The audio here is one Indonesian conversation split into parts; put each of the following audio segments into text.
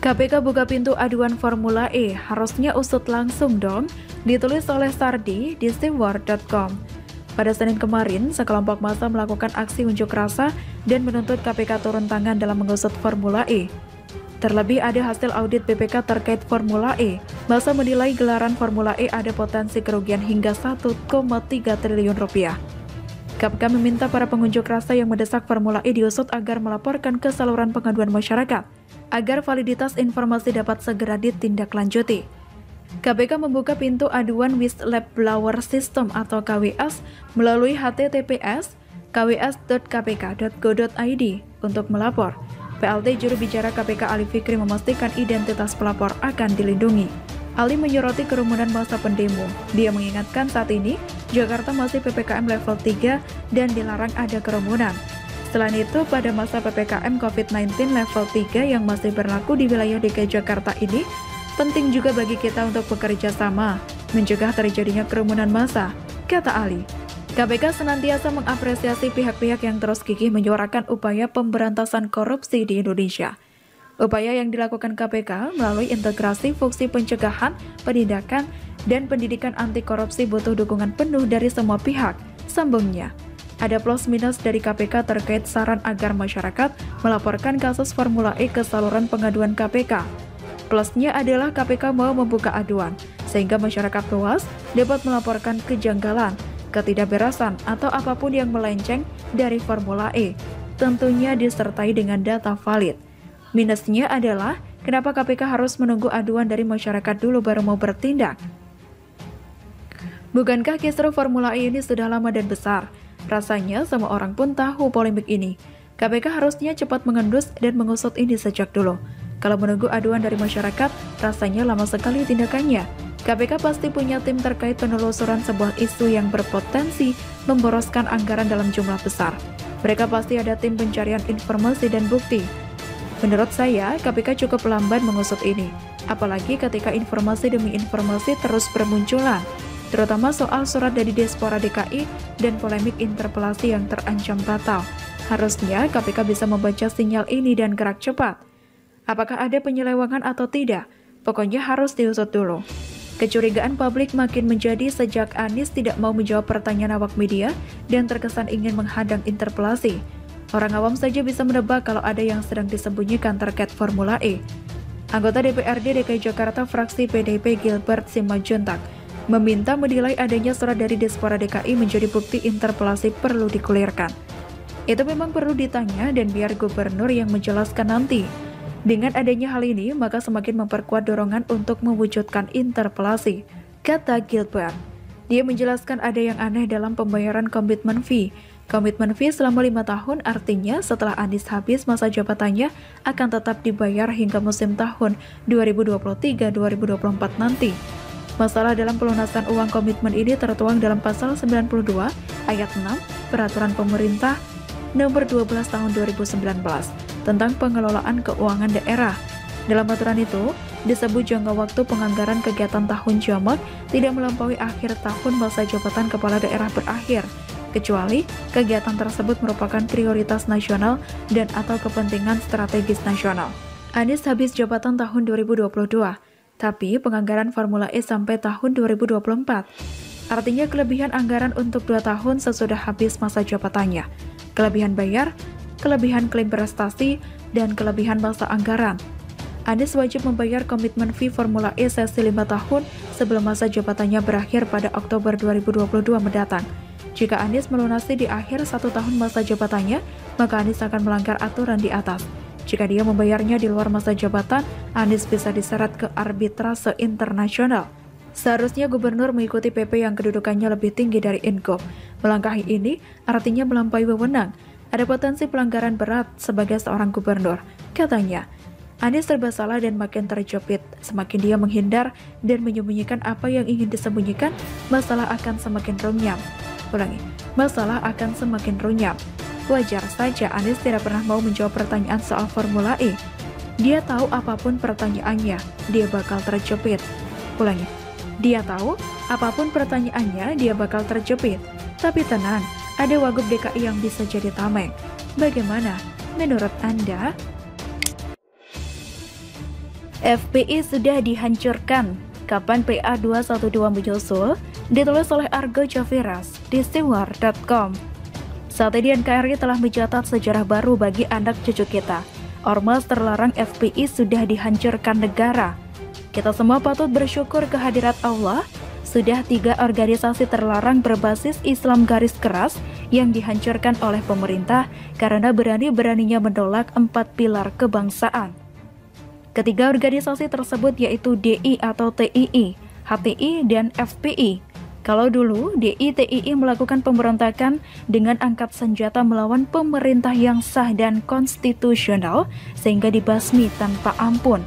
KPK buka pintu aduan Formula E, harusnya usut langsung dong, ditulis oleh Sardi di steward.com. Pada Senin kemarin, sekelompok massa melakukan aksi unjuk rasa dan menuntut KPK turun tangan dalam mengusut Formula E. Terlebih ada hasil audit BPK terkait Formula E. Massa menilai gelaran Formula E ada potensi kerugian hingga 1,3 triliun rupiah. KPK meminta para pengunjuk rasa yang mendesak Formula E diusut agar melaporkan ke saluran pengaduan masyarakat, agar validitas informasi dapat segera ditindaklanjuti. KPK membuka pintu aduan Whistleblower System atau KWS melalui https://kws.kpk.go.id untuk melapor. PLT juru bicara KPK Ali Fikri memastikan identitas pelapor akan dilindungi. Ali menyoroti kerumunan massa pendemo. Dia mengingatkan saat ini Jakarta masih PPKM level 3 dan dilarang ada kerumunan. Selain itu, pada masa PPKM COVID-19 level 3 yang masih berlaku di wilayah DKI Jakarta ini, penting juga bagi kita untuk bekerja sama, mencegah terjadinya kerumunan massa, kata Ali. KPK senantiasa mengapresiasi pihak-pihak yang terus gigih menyuarakan upaya pemberantasan korupsi di Indonesia. Upaya yang dilakukan KPK melalui integrasi fungsi pencegahan, penindakan, dan pendidikan anti korupsi butuh dukungan penuh dari semua pihak, sambungnya. Ada plus minus dari KPK terkait saran agar masyarakat melaporkan kasus Formula E ke saluran pengaduan KPK. Plusnya adalah KPK mau membuka aduan, sehingga masyarakat luas dapat melaporkan kejanggalan, ketidakberasan, atau apapun yang melenceng dari Formula E, tentunya disertai dengan data valid. Minusnya adalah, kenapa KPK harus menunggu aduan dari masyarakat dulu baru mau bertindak? Bukankah kisru Formula E ini sudah lama dan besar? Rasanya semua orang pun tahu polemik ini. KPK harusnya cepat mengendus dan mengusut ini sejak dulu. Kalau menunggu aduan dari masyarakat, rasanya lama sekali tindakannya. KPK pasti punya tim terkait penelusuran sebuah isu yang berpotensi memboroskan anggaran dalam jumlah besar. Mereka pasti ada tim pencarian informasi dan bukti. Menurut saya, KPK cukup lamban mengusut ini, apalagi ketika informasi demi informasi terus bermunculan, terutama soal surat dari Diaspora DKI dan polemik interpelasi yang terancam batal. Harusnya KPK bisa membaca sinyal ini dan gerak cepat. Apakah ada penyelewengan atau tidak? Pokoknya harus diusut dulu. Kecurigaan publik makin menjadi sejak Anies tidak mau menjawab pertanyaan awak media dan terkesan ingin menghadang interpelasi. Orang awam saja bisa menebak kalau ada yang sedang disembunyikan terkait Formula E. Anggota DPRD DKI Jakarta fraksi PDIP Gilbert Simajuntak meminta menilai adanya surat dari Diaspora DKI menjadi bukti interpelasi perlu dikelirkan. Itu memang perlu ditanya dan biar gubernur yang menjelaskan nanti. Dengan adanya hal ini, maka semakin memperkuat dorongan untuk mewujudkan interpelasi, kata Gilbert. Dia menjelaskan ada yang aneh dalam pembayaran komitmen fee. Komitmen fee selama 5 tahun artinya setelah Anies habis masa jabatannya akan tetap dibayar hingga musim tahun 2023-2024 nanti. Masalah dalam pelunasan uang komitmen ini tertuang dalam pasal 92 ayat 6 Peraturan Pemerintah Nomor 12 Tahun 2019 tentang pengelolaan keuangan daerah. Dalam aturan itu, disebut jangka waktu penganggaran kegiatan tahun jamak tidak melampaui akhir tahun masa jabatan kepala daerah berakhir, kecuali kegiatan tersebut merupakan prioritas nasional dan atau kepentingan strategis nasional. Anies habis jabatan tahun 2022, tapi penganggaran Formula E sampai tahun 2024. Artinya kelebihan anggaran untuk 2 tahun sesudah habis masa jabatannya. Kelebihan bayar, kelebihan klaim prestasi, dan kelebihan masa anggaran. Anies wajib membayar komitmen fee Formula E sesi 5 tahun sebelum masa jabatannya berakhir pada Oktober 2022 mendatang. Jika Anies melunasi di akhir 1 tahun masa jabatannya, maka Anies akan melanggar aturan di atas. Jika dia membayarnya di luar masa jabatan, Anies bisa diseret ke arbitrase internasional. Seharusnya gubernur mengikuti PP yang kedudukannya lebih tinggi dari Inggop. Melangkahi ini artinya melampaui wewenang. Ada potensi pelanggaran berat sebagai seorang gubernur, katanya. Anies serba salah dan makin terjepit. Semakin dia menghindar dan menyembunyikan apa yang ingin disembunyikan, masalah akan semakin runyam. Masalah akan semakin runyam. Wajar saja Anies tidak pernah mau menjawab pertanyaan soal Formula E. Dia tahu apapun pertanyaannya, dia bakal terjepit. Dia tahu apapun pertanyaannya, dia bakal terjepit. Tapi tenang, ada Wagub DKI yang bisa jadi tameng. Bagaimana menurut Anda? FPI sudah dihancurkan. Kapan PA212 menyusul? Ditulis oleh Argo Javiras di Steward.com. Saat ini NKRI telah mencatat sejarah baru bagi anak cucu kita. Ormas terlarang FPI sudah dihancurkan negara. Kita semua patut bersyukur kehadirat Allah. Sudah 3 organisasi terlarang berbasis Islam garis keras yang dihancurkan oleh pemerintah karena berani-beraninya menolak 4 pilar kebangsaan. Ketiga organisasi tersebut yaitu DI atau TII, HTI, dan FPI. Kalau dulu DI TII melakukan pemberontakan dengan angkat senjata melawan pemerintah yang sah dan konstitusional sehingga dibasmi tanpa ampun.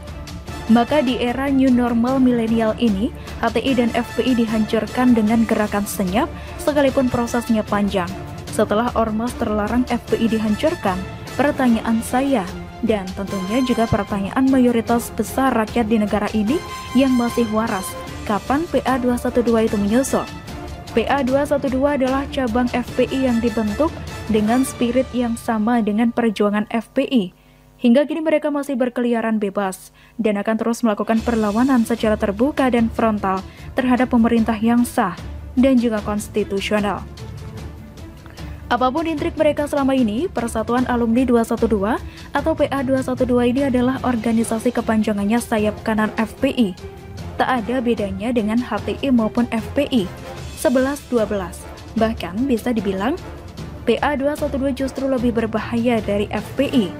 Maka di era new normal milenial ini, HTI dan FPI dihancurkan dengan gerakan senyap sekalipun prosesnya panjang. Setelah ormas terlarang FPI dihancurkan, pertanyaan saya dan tentunya juga pertanyaan mayoritas besar rakyat di negara ini yang masih waras, kapan PA212 itu menyusul? PA212 adalah cabang FPI yang dibentuk dengan spirit yang sama dengan perjuangan FPI. Hingga kini mereka masih berkeliaran bebas dan akan terus melakukan perlawanan secara terbuka dan frontal terhadap pemerintah yang sah dan juga konstitusional. Apapun intrik mereka selama ini, Persatuan Alumni 212 atau PA212 ini adalah organisasi kepanjangannya sayap kanan FPI. Tak ada bedanya dengan HTI maupun FPI, 11-12. Bahkan bisa dibilang, PA212 justru lebih berbahaya dari FPI.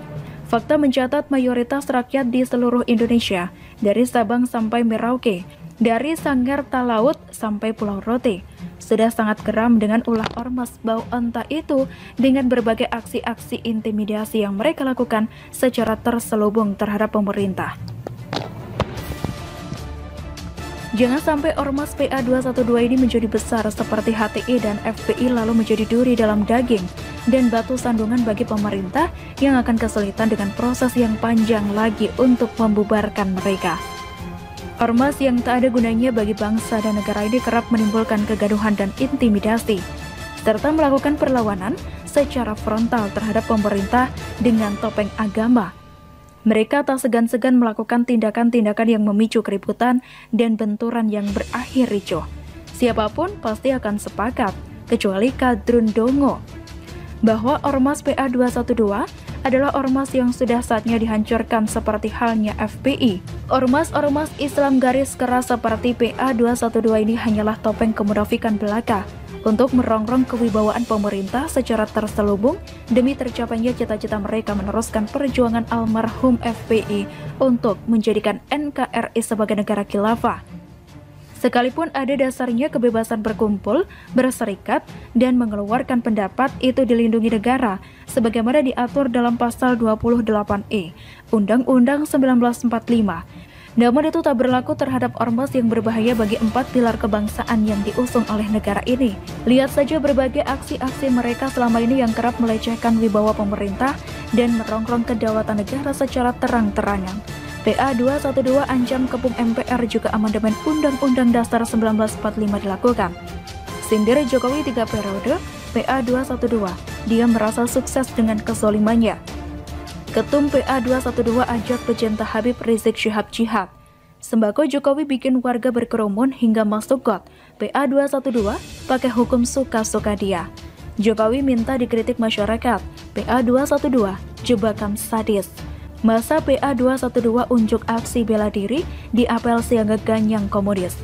Fakta mencatat mayoritas rakyat di seluruh Indonesia, dari Sabang sampai Merauke, dari Sanggar Talaut sampai Pulau Rote, sudah sangat geram dengan ulah ormas bau onta itu dengan berbagai aksi-aksi intimidasi yang mereka lakukan secara terselubung terhadap pemerintah. Jangan sampai ormas PA212 ini menjadi besar seperti HTI dan FPI lalu menjadi duri dalam daging dan batu sandungan bagi pemerintah yang akan kesulitan dengan proses yang panjang lagi untuk membubarkan mereka. Ormas yang tak ada gunanya bagi bangsa dan negara ini kerap menimbulkan kegaduhan dan intimidasi, serta melakukan perlawanan secara frontal terhadap pemerintah dengan topeng agama. Mereka tak segan-segan melakukan tindakan-tindakan yang memicu keributan dan benturan yang berakhir ricuh. Siapapun pasti akan sepakat, kecuali Kadrun Dongo, bahwa ormas PA212 adalah ormas yang sudah saatnya dihancurkan seperti halnya FPI. Ormas-ormas Islam garis keras seperti PA212 ini hanyalah topeng kemunafikan belaka untuk merongrong kewibawaan pemerintah secara terselubung demi tercapainya cita-cita mereka meneruskan perjuangan almarhum FPI untuk menjadikan NKRI sebagai negara khilafah. Sekalipun ada dasarnya kebebasan berkumpul, berserikat, dan mengeluarkan pendapat itu dilindungi negara, sebagaimana diatur dalam pasal 28E Undang-Undang 1945. Namun itu tak berlaku terhadap ormas yang berbahaya bagi 4 pilar kebangsaan yang diusung oleh negara ini. Lihat saja berbagai aksi-aksi mereka selama ini yang kerap melecehkan wibawa pemerintah dan merongrong kedaulatan negara secara terang-terangan. PA212 ancam kepung MPR juga amandemen Undang-Undang Dasar 1945 dilakukan. Sindir Jokowi 3 periode, PA212, dia merasa sukses dengan kezalimannya. Ketum PA212 ajak pecinta Habib Rizik Syihab jihad. Sembako Jokowi bikin warga berkerumun hingga masuk got. PA212 pakai hukum suka-suka dia. Jokowi minta dikritik masyarakat. PA212 jebakan sadis. Masa PA212 unjuk aksi bela diri di apel siaga ganyang komunis.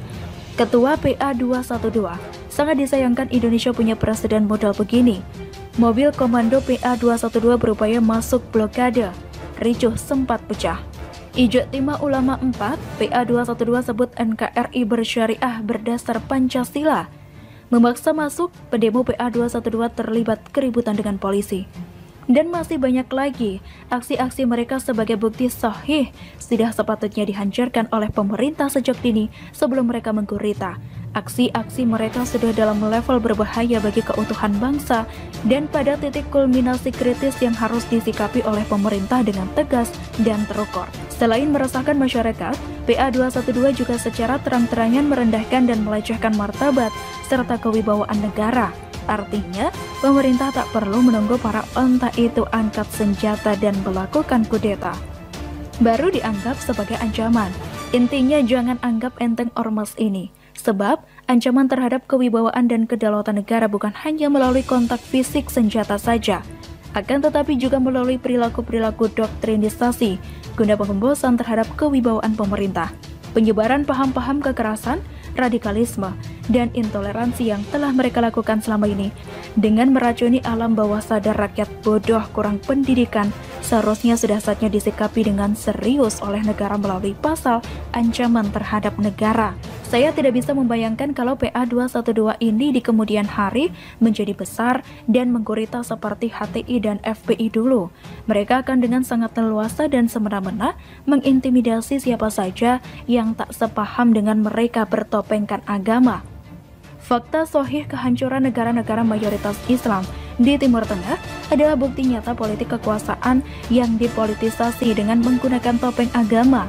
Ketua PA212, sangat disayangkan Indonesia punya presiden model begini. Mobil komando PA212 berupaya masuk blokade. Ricuh sempat pecah. Ijtima Ulama 4, PA212 sebut NKRI bersyariah berdasar Pancasila. Memaksa masuk, pendemo PA212 terlibat keributan dengan polisi. Dan masih banyak lagi, aksi-aksi mereka sebagai bukti sahih sudah sepatutnya dihancurkan oleh pemerintah sejak dini sebelum mereka menggurita. Aksi-aksi mereka sudah dalam level berbahaya bagi keutuhan bangsa dan pada titik kulminasi kritis yang harus disikapi oleh pemerintah dengan tegas dan terukur. Selain meresahkan masyarakat, PA212 juga secara terang-terangan merendahkan dan melecehkan martabat serta kewibawaan negara. Artinya, pemerintah tak perlu menunggu para onta itu angkat senjata dan melakukan kudeta. baru dianggap sebagai ancaman. Intinya jangan anggap enteng ormas ini, sebab ancaman terhadap kewibawaan dan kedaulatan negara bukan hanya melalui kontak fisik senjata saja, akan tetapi juga melalui perilaku-perilaku doktrinisasi guna pengembosan terhadap kewibawaan pemerintah, penyebaran paham-paham kekerasan, radikalisme, dan intoleransi yang telah mereka lakukan selama ini dengan meracuni alam bawah sadar rakyat bodoh kurang pendidikan. Seharusnya sudah saatnya disikapi dengan serius oleh negara melalui pasal ancaman terhadap negara. Saya tidak bisa membayangkan kalau PA212 ini di kemudian hari menjadi besar dan menggurita seperti HTI dan FPI dulu. Mereka akan dengan sangat leluasa dan semena-mena mengintimidasi siapa saja yang tak sepaham dengan mereka bertopengkan agama. Fakta sahih kehancuran negara-negara mayoritas Islam di Timur Tengah adalah bukti nyata politik kekuasaan yang dipolitisasi dengan menggunakan topeng agama,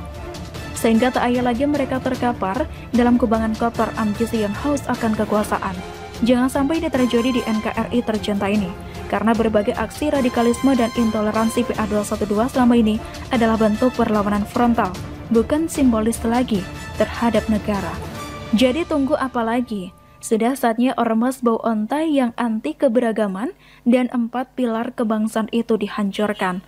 sehingga tak ayal lagi mereka terkapar dalam kubangan kotor ambisi yang haus akan kekuasaan. Jangan sampai ini terjadi di NKRI tercinta ini, karena berbagai aksi radikalisme dan intoleransi PA212 selama ini adalah bentuk perlawanan frontal, bukan simbolis lagi terhadap negara. Jadi tunggu apa lagi? Sudah saatnya ormas bau ontai yang anti keberagaman dan 4 pilar kebangsaan itu dihancurkan.